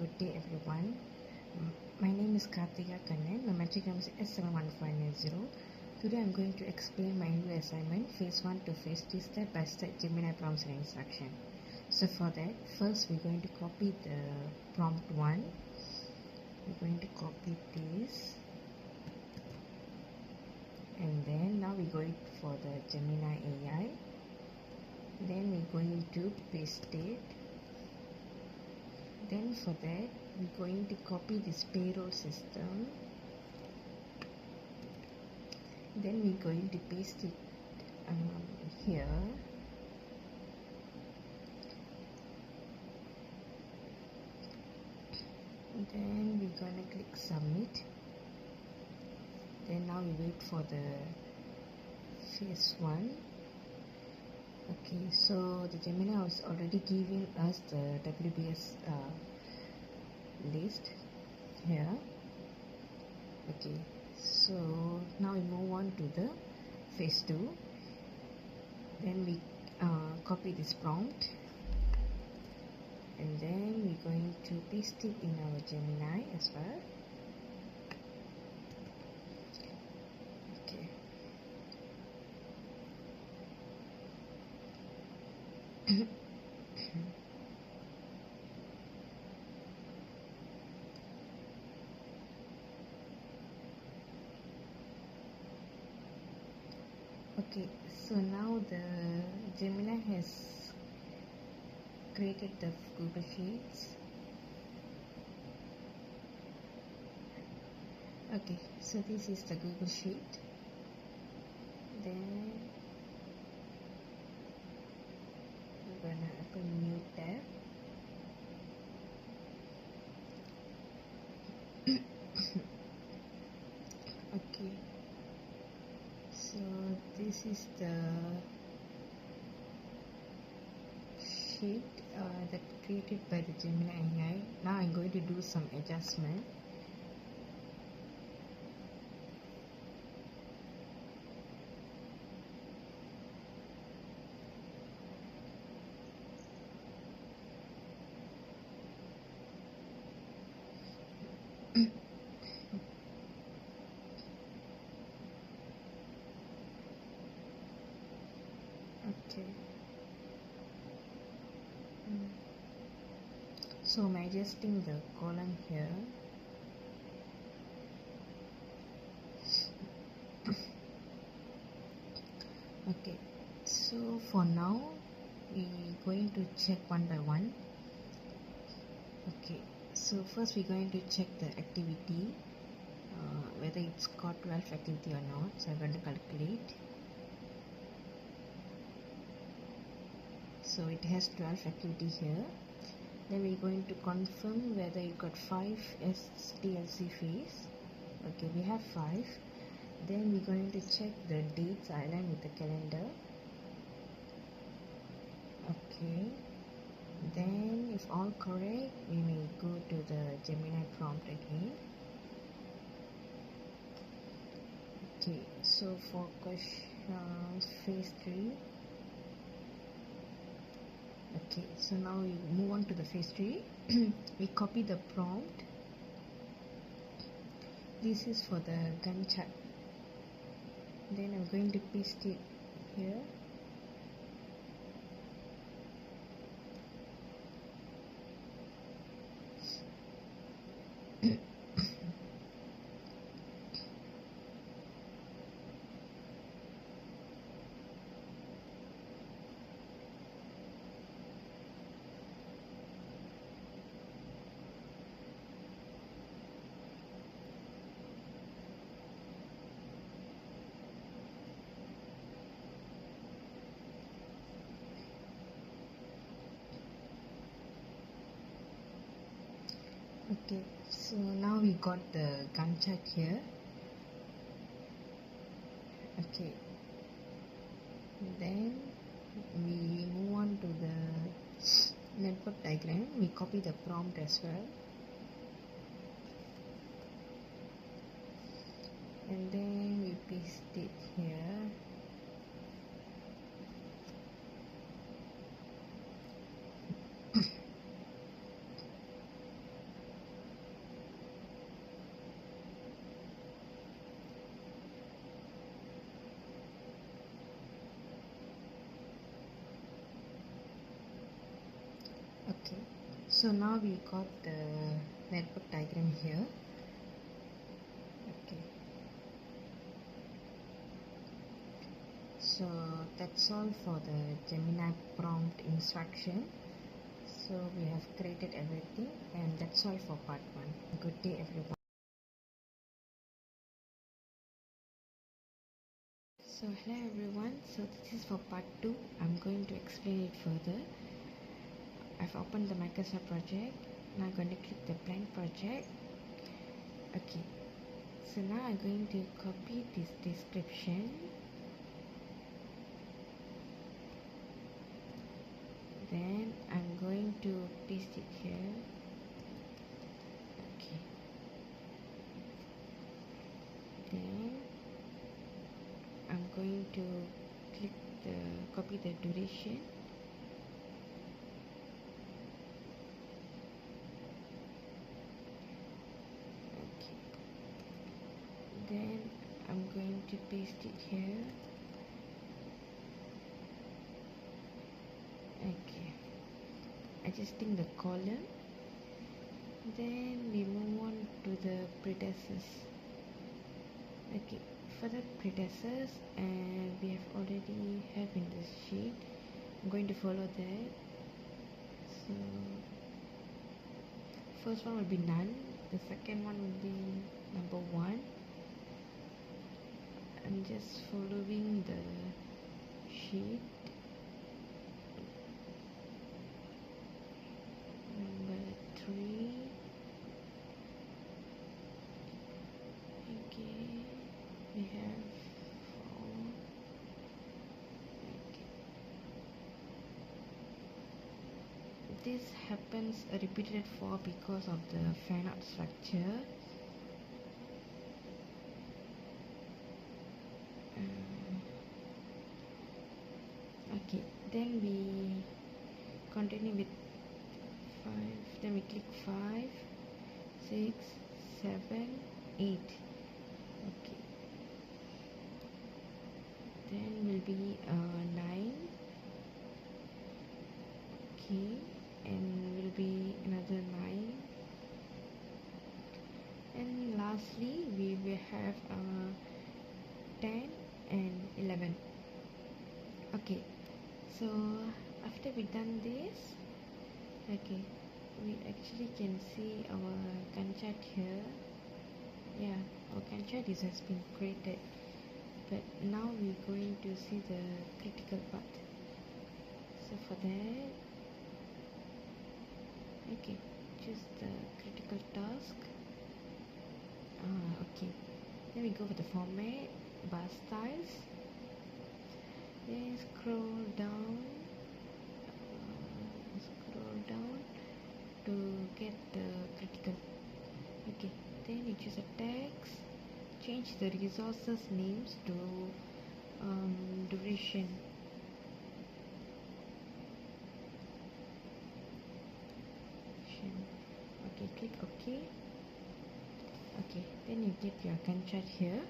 good day everyone. My name is S71490. My metric number is S71490. Today I'm going to explain my new assignment phase 1 to phase 2 step by step Gemini prompts and instruction. So for that, first we're going to copy the prompt 1. We're going to copy this, and then now we're going for the Gemini AI. Then we're going to paste it. Then for that, we're going to copy this payroll system. Then we're going to paste it here. Then we're going to click submit. Then now we wait for the phase 1. Okay, so the Gemini was already giving us the WBS list here. Okay, so now we move on to the phase 2. Then we copy this prompt, and then we're going to paste it in our Gemini as well. Okay. Okay, so now the Gemini has created the Google Sheets. Okay, so this is the Google Sheet. Then we're gonna open new tab. Okay, so this is the sheet that created by the Gemini AI. Now I'm going to do some adjustment. Okay. So I'm adjusting the column here. Okay, so for now we're going to check one by one. Okay, so first we're going to check the activity, whether it's got 12 activity or not. So I'm going to calculate. So it has 12 activity here. Then we're going to confirm whether it got 5 STLC phase. Okay, we have 5. Then we're going to check the dates aligned with the calendar. Okay, then if all correct, we may go to the Gemini prompt again. Okay, so for questions phase 3. Okay, so now we move on to the phase 3. We copy the prompt. This is for the Gantt chart. Then I'm going to paste it here. Okay, so now we got the Gantt chart here. Okay, then we move on to the network diagram. We copy the prompt as well, and then we paste it here. So now we got the network diagram here. Okay, so that's all for the Gemini prompt instruction. So we have created everything, and that's all for part 1. Good day everyone. So hello everyone, so this is for part 2. I'm going to explain it further. I've opened the Microsoft project. Now I'm going to click the blank project. Okay, so now I'm going to copy this description. Then I'm going to paste it here. Okay, then I'm going to click the copy the duration. Okay, then I'm going to paste it here. Okay, adjusting the column. Then we move on to the predecessors. Okay, for the predecessors, and we have already have in this sheet. I'm going to follow that. So first one will be none, the second one will be number 1. I'm just following the sheet. Number 3. Okay, we have 4. Okay, this happens repeated 4 because of the fan out structure. Okay, then we continue with 5, then we click 5, 6, 7, 8. Okay, then will be 9. Okay, and will be another 9, and lastly we will have 10 and 11. Okay, so after we done this, okay, we actually can see our Gantt chart here. Yeah, our Gantt chart has been created, but now we're going to see the critical part. So for that, okay, choose the critical task. Okay, then we go for the format, bar styles, then scroll down to get the critical. Okay, then you choose a text, change the resources names to duration. Okay, click OK. Okay, then you get your Gantt chart here.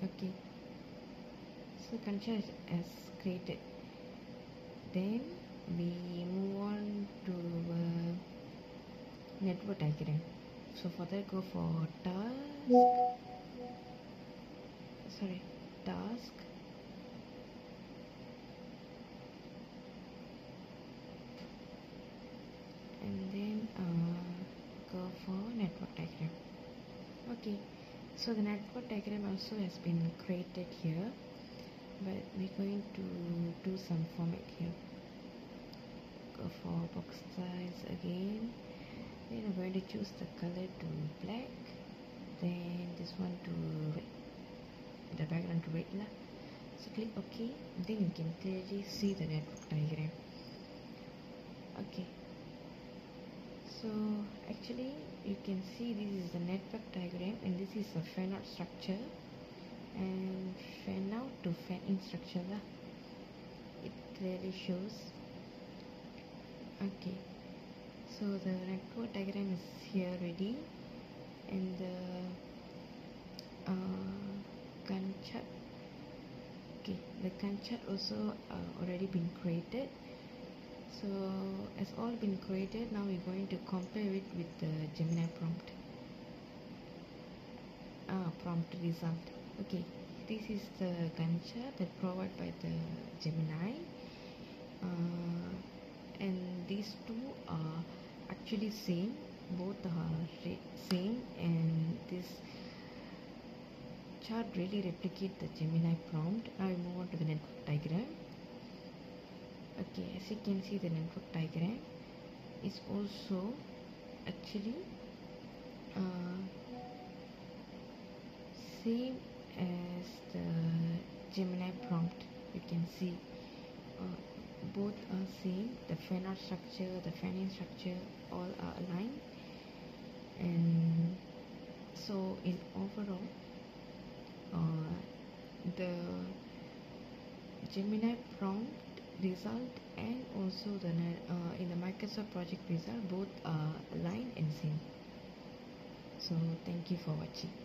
Okay, so Gantt chart is created. Then we move on to network diagram. So for that, go for task, and then go for network diagram. Okay, so the network diagram also has been created here, but we're going to do some format here. Go for box size again, then I'm going to choose the color to black, then this one to red, the background to red lah. So click OK, then you can clearly see the network diagram. Okay, so actually you can see this is the network diagram, and this is a fan out structure and fan out to fan in structure lah. It clearly shows. Okay, so the network diagram is here ready, and the Gantt chart. Okay, the Gantt chart also already been created. So it's all been created. Now we're going to compare it with the Gemini prompt result. Okay, this is the Gancha that provided by the Gemini, and these two are actually same. Both are same, and this chart really replicate the Gemini prompt. Now we move on to the network diagram. Okay, as you can see, the network diagram is also actually same as the Gemini prompt. You can see both are same. The fan out structure, the fan in structure, all are aligned. And so in overall, the Gemini prompt result and also the in the Microsoft project result, both are aligned and same. So thank you for watching.